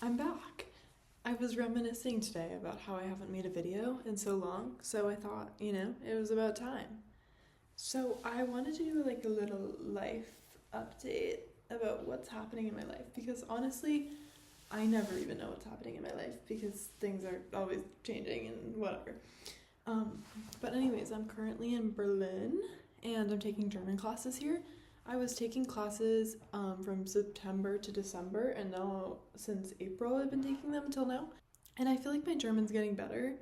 I'm back. I was reminiscing today about how I haven't made a video in so long, so I thought, it was about time. So I wanted to do like a little life update about what's happening in my life because honestly, I never even know what's happening in my life because things are always changing and whatever. Um, but anyways, I'm currently in Berlin and I'm taking German classes here. I was taking classes from September to December, and now since April I've been taking them until now. And I feel like my German's getting better,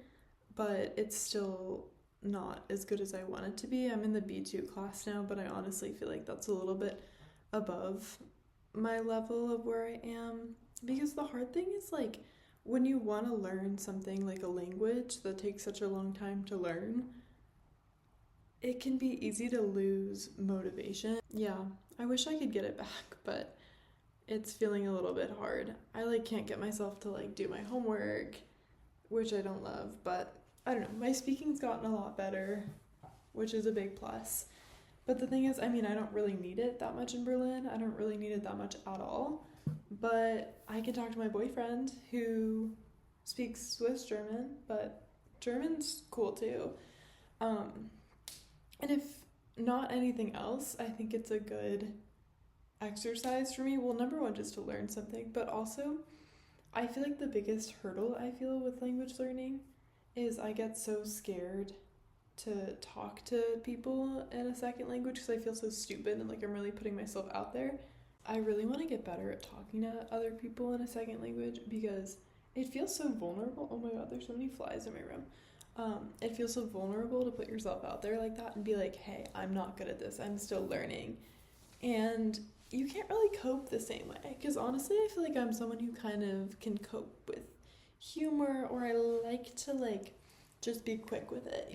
but it's still not as good as I want it to be. I'm in the B2 class now, but I honestly feel like that's a little bit above my level of where I am. Because the hard thing is like when you want to learn something like a language that takes such a long time to learn, it can be easy to lose motivation. Yeah, I wish I could get it back, but it's feeling a little bit hard. I like can't get myself to like do my homework, which I don't love, but I don't know. My speaking's gotten a lot better, which is a big plus. But the thing is, I don't really need it that much in Berlin. I don't really need it that much at all. But I can talk to my boyfriend who speaks Swiss German, but German's cool too. Um, and if not anything else, I think it's a good exercise for me. Well, number one, just to learn something, but also I feel like the biggest hurdle I feel with language learning is I get so scared to talk to people in a second language because I feel so stupid and like I'm really putting myself out there. I really want to get better at talking to other people in a second language because it feels so vulnerable. Oh my god, there's so many flies in my room. It feels so vulnerable to put yourself out there like that and be like, hey, I'm not good at this. I'm still learning. And you can't really cope the same way because honestly, I feel like I'm someone who kind of can cope with humor, or I like to like just be quick with it.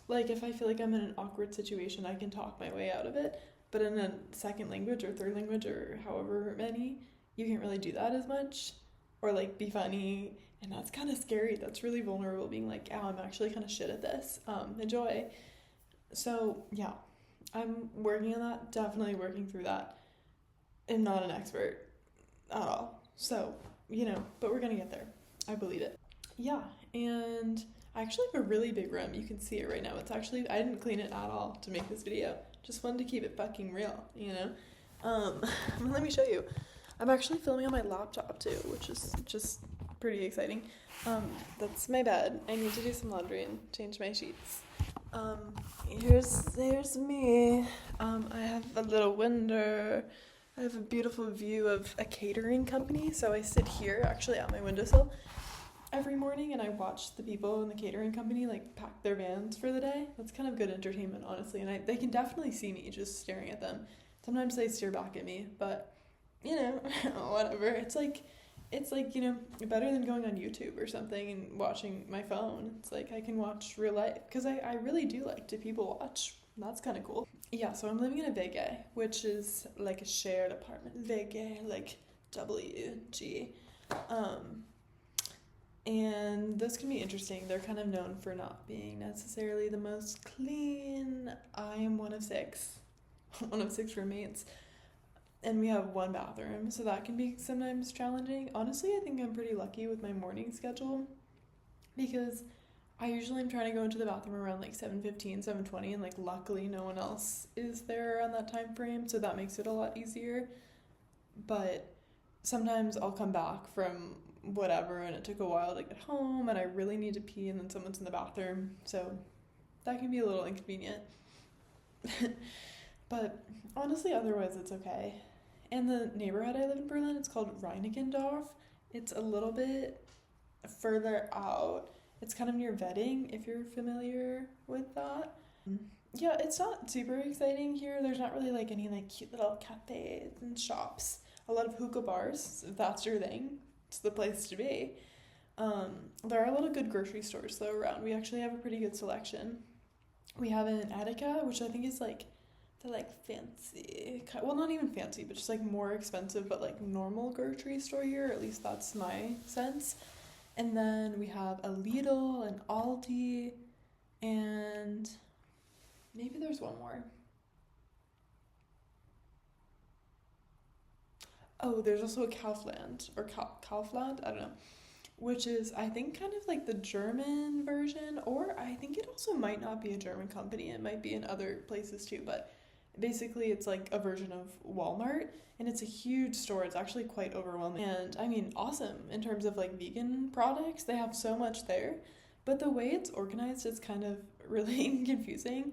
Like if I feel like I'm in an awkward situation, I can talk my way out of it. But in a second language or third language or however many, you can't really do that as much or like be funny. And that's kind of scary. That's really vulnerable being like, oh, I'm actually kind of shit at this. Enjoy. So, yeah, I'm working on that, definitely working through that. I'm not an expert at all. So, but we're gonna get there. I believe it. Yeah, and I actually have a really big room. You can see it right now. It's actually, I didn't clean it at all to make this video. Just wanted to keep it fucking real. Um, let me show you. I'm actually filming on my laptop too, which is just pretty exciting. That's my bed. I need to do some laundry and change my sheets. Um, here's me. I have a little window. I have a beautiful view of a catering company, so I sit here actually at my windowsill every morning and I watch the people in the catering company like pack their vans for the day. That's kind of good entertainment, honestly, and they can definitely see me just staring at them. Sometimes they stare back at me, but whatever. It's like better than going on YouTube or something and watching my phone. It's like I can watch real life because I really do like to people watch. That's kind of cool. Yeah, so I'm living in a WG, which is like a shared apartment. WG, like WG. And those can be interesting. They're kind of known for not being necessarily the most clean. I am one of six, one of six roommates, and we have one bathroom, so that can be sometimes challenging. Honestly, I think I'm pretty lucky with my morning schedule because I usually am trying to go into the bathroom around like 7:15, 7:20, and like luckily no one else is there around that time frame, so that makes it a lot easier. But sometimes I'll come back from whatever and it took a while to get home and I really need to pee and then someone's in the bathroom, so that can be a little inconvenient. But honestly, otherwise it's okay. And the neighborhood I live in Berlin, it's called Reinickendorf. It's a little bit further out. It's kind of near Wedding, if you're familiar with that. Yeah, it's not super exciting here. There's not really like any like cute little cafes and shops. A lot of hookah bars, if that's your thing. It's the place to be. There are a lot of good grocery stores though around. We actually have a pretty good selection. We have an Attica, which I think is like the like fancy, well not even fancy, but just like more expensive, but like normal grocery store here. At least that's my sense. And then we have a Lidl, an Aldi, and maybe there's one more. Oh, there's also a Kaufland or Kaufland, I don't know, which is I think kind of like the German version, or I think it also might not be a German company. It might be in other places too, but basically it's like a version of Walmart, and it's a huge store. It's actually quite overwhelming. And I mean, awesome in terms of like vegan products. They have so much there, but the way it's organized is kind of really confusing.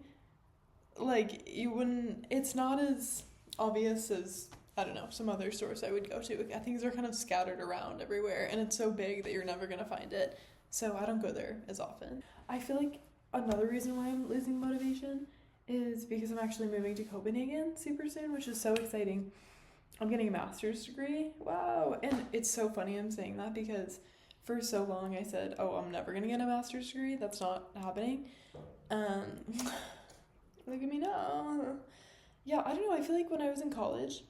Like you wouldn't it's not as obvious as I don't know, some other stores I would go to. Things are kind of scattered around everywhere, and it's so big that you're never gonna find it. So I don't go there as often. I feel like another reason why I'm losing motivation is because I'm actually moving to Copenhagen super soon, which is so exciting. I'm getting a master's degree. Wow. And it's so funny I'm saying that because for so long I said, oh, I'm never going to get a master's degree. That's not happening. Um, Look at me now. Yeah, I don't know. I feel like when I was in college,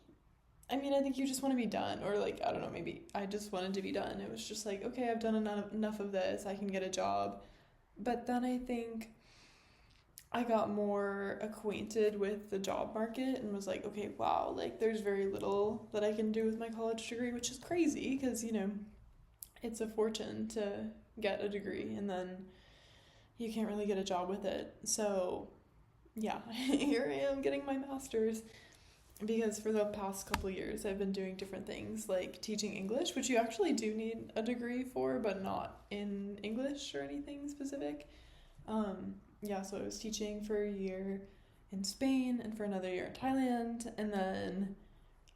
I mean, I think you just want to be done. Or, like, I don't know, maybe I just wanted to be done. It was just like, okay, I've done enough of this. I can get a job. But then I think I got more acquainted with the job market and was like, okay, wow, like there's very little that I can do with my college degree, which is crazy because, it's a fortune to get a degree and then you can't really get a job with it. So, yeah, here I am getting my master's because for the past couple of years I've been doing different things like teaching English, which you actually do need a degree for, but not in English or anything specific. Yeah, so I was teaching for a year in Spain and for another year in Thailand, and then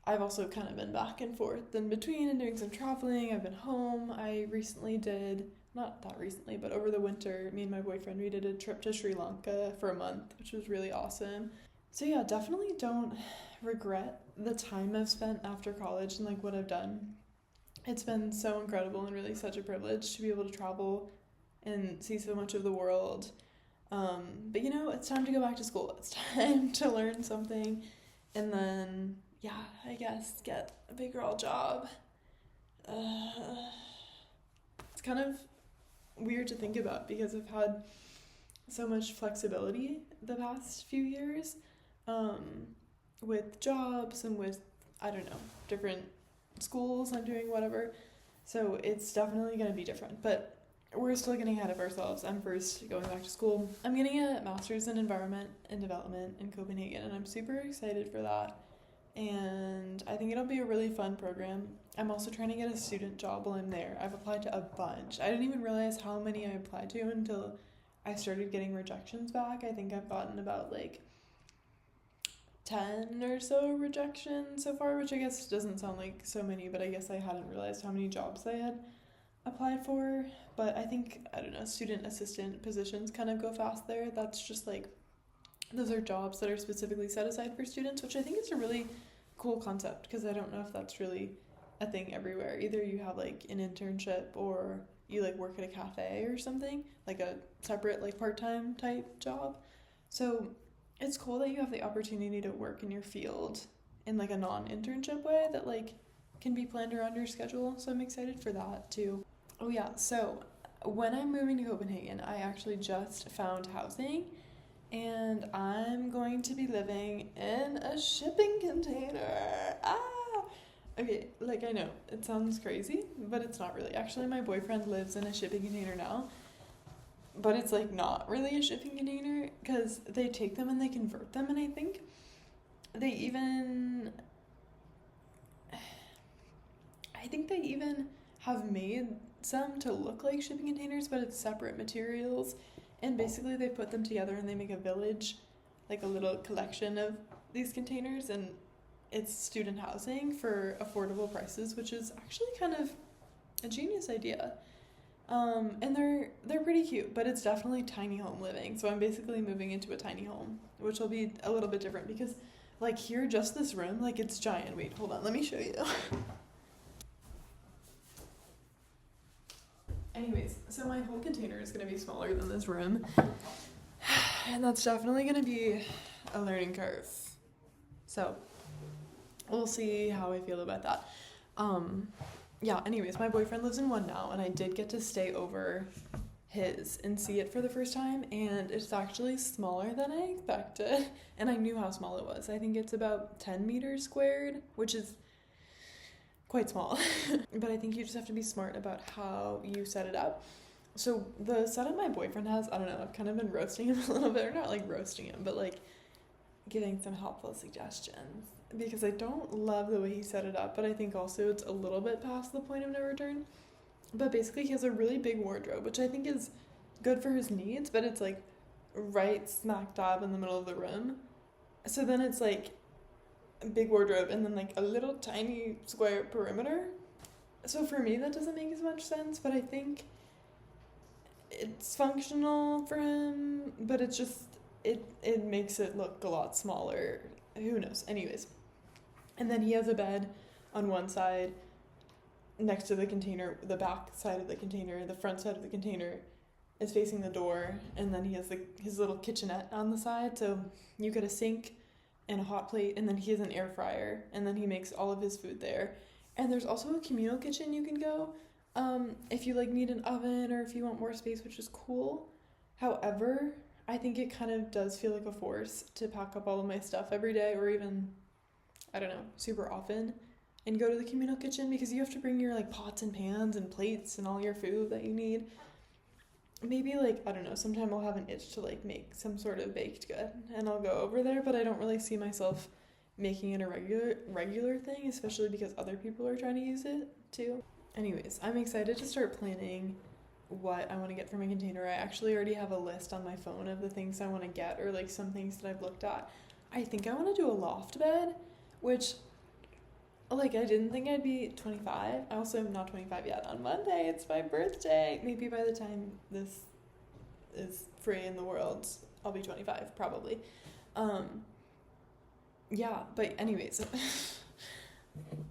I've also kind of been back and forth in between and doing some traveling. I've been home. I recently did, not that recently, but over the winter, me and my boyfriend, we did a trip to Sri Lanka for a month, which was really awesome. So yeah, definitely don't regret the time I've spent after college and like what I've done. It's been so incredible and really such a privilege to be able to travel and see so much of the world. But it's time to go back to school. It's time to learn something and then, yeah, I guess get a big girl job. It's kind of weird to think about because I've had so much flexibility the past few years with jobs and with, I don't know, different schools I'm doing, whatever. So it's definitely going to be different. But we're still getting ahead of ourselves. I'm first going back to school. I'm getting a master's in environment and development in Copenhagen, and I'm super excited for that. And I think it'll be a really fun program. I'm also trying to get a student job while I'm there. I've applied to a bunch. I didn't even realize how many I applied to until I started getting rejections back. I think I've gotten about like 10 or so rejections so far, which I guess doesn't sound like so many, but I guess I hadn't realized how many jobs I had applied for. But I think, I don't know, student assistant positions kind of go fast there. That's just like, those are jobs that are specifically set aside for students, which I think is a really cool concept because I don't know if that's really a thing everywhere. Either you have like an internship or you like work at a cafe or something, like a separate like part-time type job. So it's cool that you have the opportunity to work in your field in like a non-internship way that like can be planned around your schedule. So I'm excited for that too. Oh yeah, so when I'm moving to Copenhagen, I actually just found housing and I'm going to be living in a shipping container. Okay, like I know, it sounds crazy, but it's not really. Actually, my boyfriend lives in a shipping container now, but it's like not really a shipping container because they take them and they convert them, and I think they even have made some to look like shipping containers, but it's separate materials. And basically they put them together and they make a village, like a little collection of these containers, and it's student housing for affordable prices, which is actually kind of a genius idea. And they're pretty cute, but it's definitely tiny home living. So I'm basically moving into a tiny home, which will be a little bit different because like here, just this room, like it's giant. Wait, hold on, let me show you. Anyways, so my whole container is going to be smaller than this room, and that's definitely going to be a learning curve. So we'll see how I feel about that. Yeah, anyways, my boyfriend lives in one now, and I did get to stay over his and see it for the first time, and it's actually smaller than I expected, and I knew how small it was. I think it's about 10 meters squared, which is quite small. But I think you just have to be smart about how you set it up. So the setup my boyfriend has, I don't know, I've kind of been roasting him a little bit, or not like roasting him, but like giving some helpful suggestions because I don't love the way he set it up, but I think also it's a little bit past the point of no return. But basically he has a really big wardrobe, which I think is good for his needs, but it's like right smack dab in the middle of the room. So then it's like a big wardrobe and then like a little tiny square perimeter. So for me that doesn't make as much sense, but I think it's functional for him, but it's just it makes it look a lot smaller. Who knows? Anyways. And then he has a bed on one side next to the container, the back side of the container, the front side of the container is facing the door, and then he has his little kitchenette on the side, so you get a sink and a hot plate, and then he has an air fryer, and then he makes all of his food there. And there's also a communal kitchen you can go if you like need an oven or if you want more space, which is cool. However, I think it kind of does feel like a force to pack up all of my stuff every day, or even, I don't know, super often, and go to the communal kitchen because you have to bring your like pots and pans and plates and all your food that you need. Maybe like, I don't know, sometime I'll have an itch to like make some sort of baked good and I'll go over there, but I don't really see myself making it a regular thing, especially because other people are trying to use it too. Anyways, I'm excited to start planning what I want to get for my container. I actually already have a list on my phone of the things I want to get, or like some things that I've looked at. I think I want to do a loft bed, which like I didn't think I'd be 25. I also am not 25 yet. On Monday, it's my birthday. Maybe by the time this is free in the world, I'll be 25 probably. Yeah, but anyways,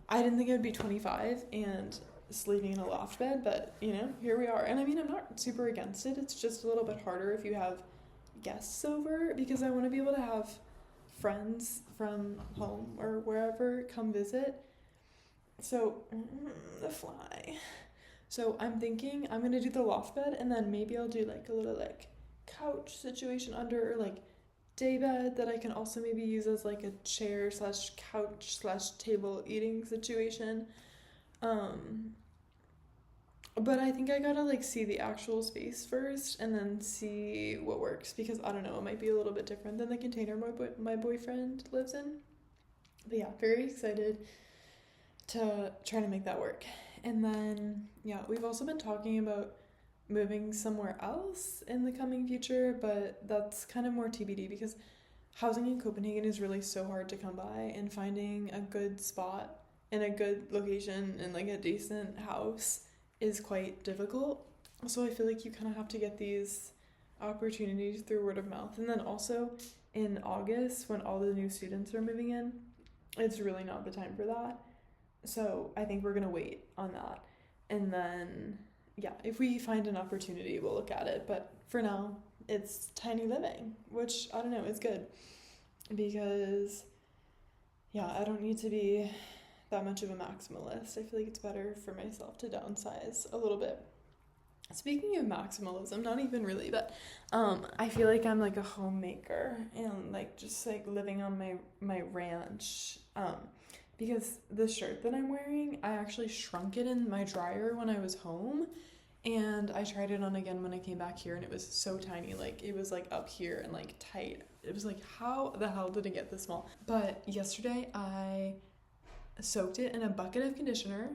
I didn't think I'd be 25 and sleeping in a loft bed, but you know, here we are. And I mean, I'm not super against it. It's just a little bit harder if you have guests over, because I want to be able to have friends from home or wherever come visit. So the fly. So I'm thinking I'm gonna do the loft bed, and then maybe I'll do like a little like couch situation under, or like day bed that I can also maybe use as like a chair slash couch slash table eating situation. But I think I gotta like see the actual space first and then see what works, because I don't know, it might be a little bit different than the container my boyfriend lives in. But yeah, very excited to try to make that work. And then yeah, we've also been talking about moving somewhere else in the coming future, but that's kind of more TBD because housing in Copenhagen is really so hard to come by, and finding a good spot in a good location and like a decent house is quite difficult. So I feel like you kind of have to get these opportunities through word of mouth. And then also in August, when all the new students are moving in, it's really not the time for that. So I think we're gonna wait on that. And then yeah, if we find an opportunity, we'll look at it. But for now, it's tiny living, which I don't know, is good, because yeah, I don't need to be that much of a maximalist. I feel like it's better for myself to downsize a little bit. Speaking of maximalism, not even really, but I feel like I'm like a homemaker and like just like living on my ranch, because the shirt that I'm wearing, I actually shrunk it in my dryer when I was home, and I tried it on again when I came back here, and it was so tiny. Like it was like up here and like tight. It was like, how the hell did it get this small? But yesterday I soaked it in a bucket of conditioner.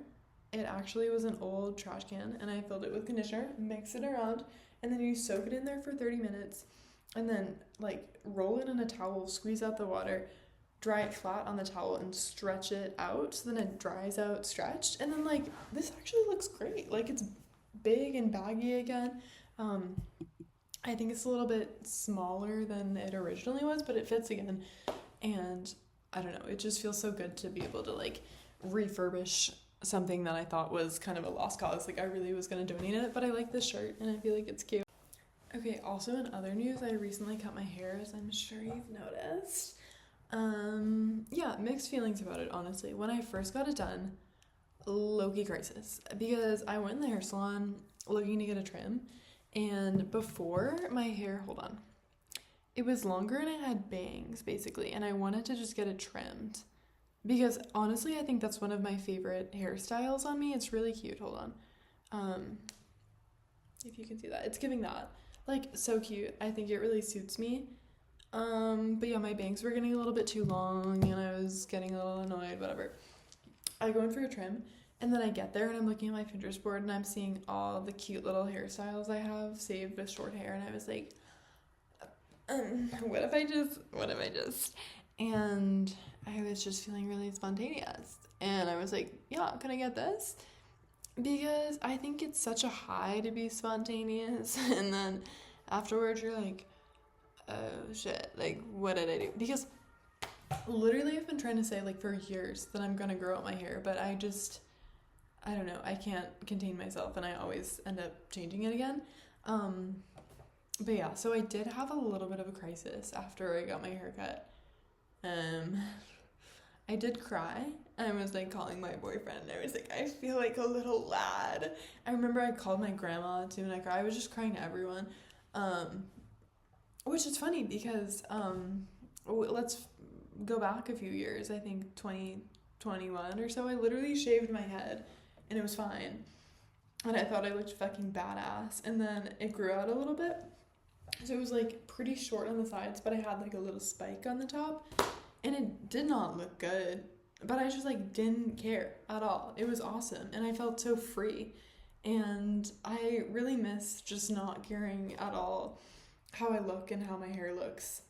It actually was an old trash can, and I filled it with conditioner, mix it around, and then you soak it in there for 30 minutes, and then like roll it in a towel, squeeze out the water, dry it flat on the towel, and stretch it out, so then it dries out stretched, and then like this actually looks great. Like it's big and baggy again. I think it's a little bit smaller than it originally was, but it fits again, and I don't know, it just feels so good to be able to like refurbish something that I thought was kind of a lost cause. Like I really was going to donate it, but I like this shirt and I feel like it's cute. Okay, also in other news, I recently cut my hair, as I'm sure you've noticed. Yeah, mixed feelings about it, honestly. When I first got it done, low-key crisis, because I went in the hair salon looking to get a trim, and before my hair, hold on, it was longer and it had bangs basically, and I wanted to just get it trimmed. because honestly, I think that's one of my favorite hairstyles on me. It's really cute. Hold on. Um, if you can see that, it's giving that. Like, so cute. I think it really suits me. But yeah, my bangs were getting a little bit too long and I was getting a little annoyed, whatever. I go in for a trim and then I get there and I'm looking at my Pinterest board and I'm seeing all the cute little hairstyles I have saved with short hair and I was like, what if I just, and I was just feeling really spontaneous. And I was like, yeah, can I get this? Because I think it's such a high to be spontaneous. And then afterwards, you're like, oh shit, like, what did I do? Because literally, I've been trying to say, like, for years that I'm gonna grow out my hair, but I don't know, I can't contain myself and I always end up changing it again. But yeah, so I did have a little bit of a crisis after I got my hair cut. I did cry. I was like calling my boyfriend and I was like, I feel like a little lad. I remember I called my grandma too and I cried. I was just crying to everyone. Which is funny because let's go back a few years. I think 2021 or so. I literally shaved my head and it was fine. And I thought I looked fucking badass. And then it grew out a little bit. So it was like pretty short on the sides, but I had like a little spike on the top. And it did not look good, but I just like didn't care at all. It was awesome and I felt so free. And I really miss just not caring at all how I look and how my hair looks.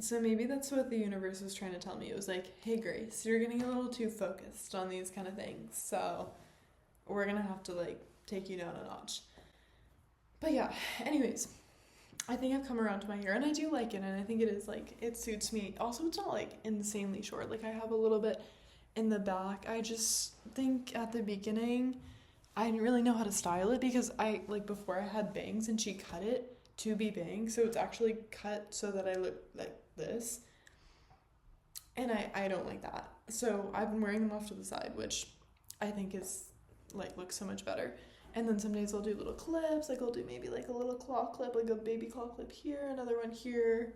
So maybe that's what the universe was trying to tell me. It was like, hey Grace, you're getting a little too focused on these kind of things. So we're gonna have to like take you down a notch. But yeah, anyways, I think I've come around to my hair and I do like it and I think it is like, it suits me. Also, it's not like insanely short. Like I have a little bit in the back. I just think at the beginning, I didn't really know how to style it because I, like before I had bangs and she cut it to be bangs. So it's actually cut so that I look like this. And I don't like that. So I've been wearing them off to the side, which I think is like, looks so much better. And then some days I'll do little clips, like I'll do maybe like a little claw clip, like a baby claw clip here, another one here.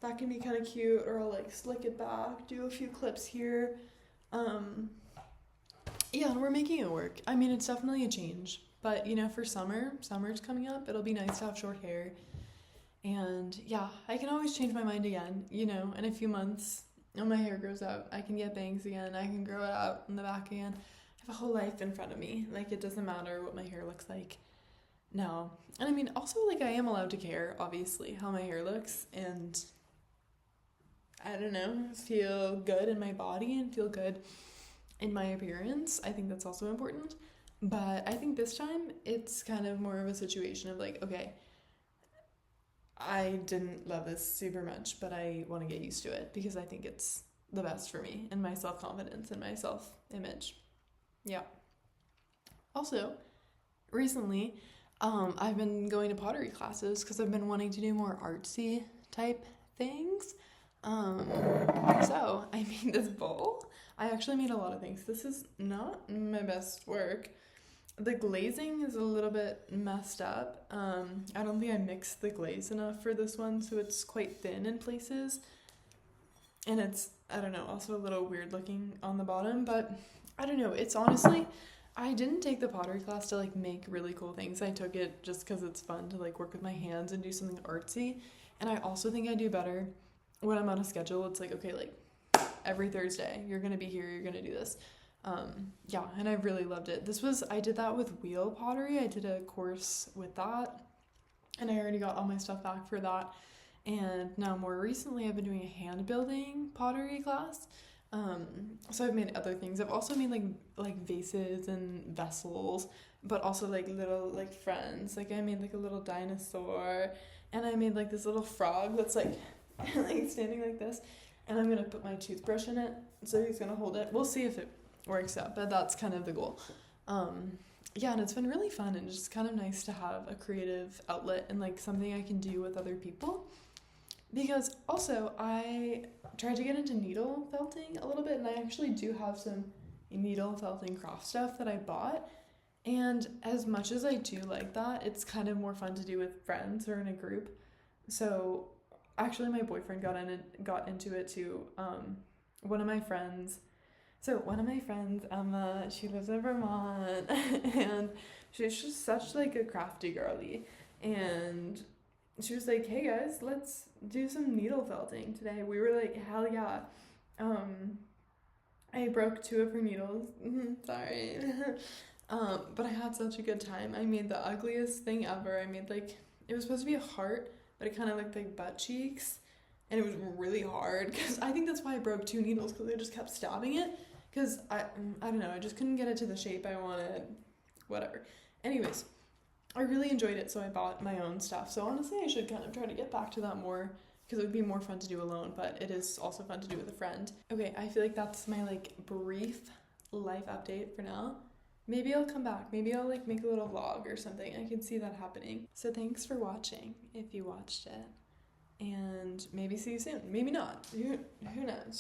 That can be kind of cute, or I'll like slick it back, do a few clips here. Yeah, and we're making it work. I mean, it's definitely a change, but you know, for summer's coming up, it'll be nice to have short hair. And yeah, I can always change my mind again, you know, in a few months when my hair grows out, I can get bangs again, I can grow it out in the back again. A whole life in front of me. Like, it doesn't matter what my hair looks like. No. And I mean, also, like, I am allowed to care, obviously, how my hair looks and, I don't know, feel good in my body and feel good in my appearance. I think that's also important. But I think this time it's kind of more of a situation of like, okay, I didn't love this super much, but I want to get used to it because I think it's the best for me and my self-confidence and my self-image. Yeah. Also, recently, I've been going to pottery classes because I've been wanting to do more artsy type things. So I made this bowl. I actually made a lot of things. This is not my best work. The glazing is a little bit messed up. I don't think I mixed the glaze enough for this one, so it's quite thin in places. And it's, I don't know, also a little weird looking on the bottom, but I don't know, it's honestly, I didn't take the pottery class to like make really cool things. I took it just because it's fun to like work with my hands and do something artsy. And I also think I do better when I'm on a schedule. It's like, okay, like every Thursday, you're going to be here, you're going to do this. Yeah, and I really loved it. I did that with wheel pottery. I did a course with that and I already got all my stuff back for that. And now more recently, I've been doing a hand building pottery class. So I've made other things. I've also made like vases and vessels, but also like little like friends. Like I made like a little dinosaur and I made like this little frog that's like like standing like this, and I'm gonna put my toothbrush in it so he's gonna hold it. We'll see if it works out, but that's kind of the goal. Yeah, and it's been really fun and just kind of nice to have a creative outlet and like something I can do with other people. Because also, I tried to get into needle felting a little bit, and I actually do have some needle felting craft stuff that I bought. And as much as I do like that, it's kind of more fun to do with friends or in a group. So actually, my boyfriend got into it too. one of my friends, Emma, she lives in Vermont, and she's just such like a crafty girly. And she was like, "Hey guys, let's do some needle felting today." We were like, "Hell yeah!" Um, I broke two of her needles. Sorry. But I had such a good time. I made the ugliest thing ever. I made like, it was supposed to be a heart, but it kind of looked like butt cheeks. And it was really hard because I think that's why I broke two needles, because I just kept stabbing it. Because I don't know, I just couldn't get it to the shape I wanted. Whatever. Anyways, I really enjoyed it, so I bought my own stuff. So honestly, I should kind of try to get back to that more because it would be more fun to do alone, but it is also fun to do with a friend. Okay, I feel like that's my like brief life update for now. Maybe I'll come back. Maybe I'll like make a little vlog or something. I can see that happening. So thanks for watching if you watched it. And maybe see you soon. Maybe not. Who knows?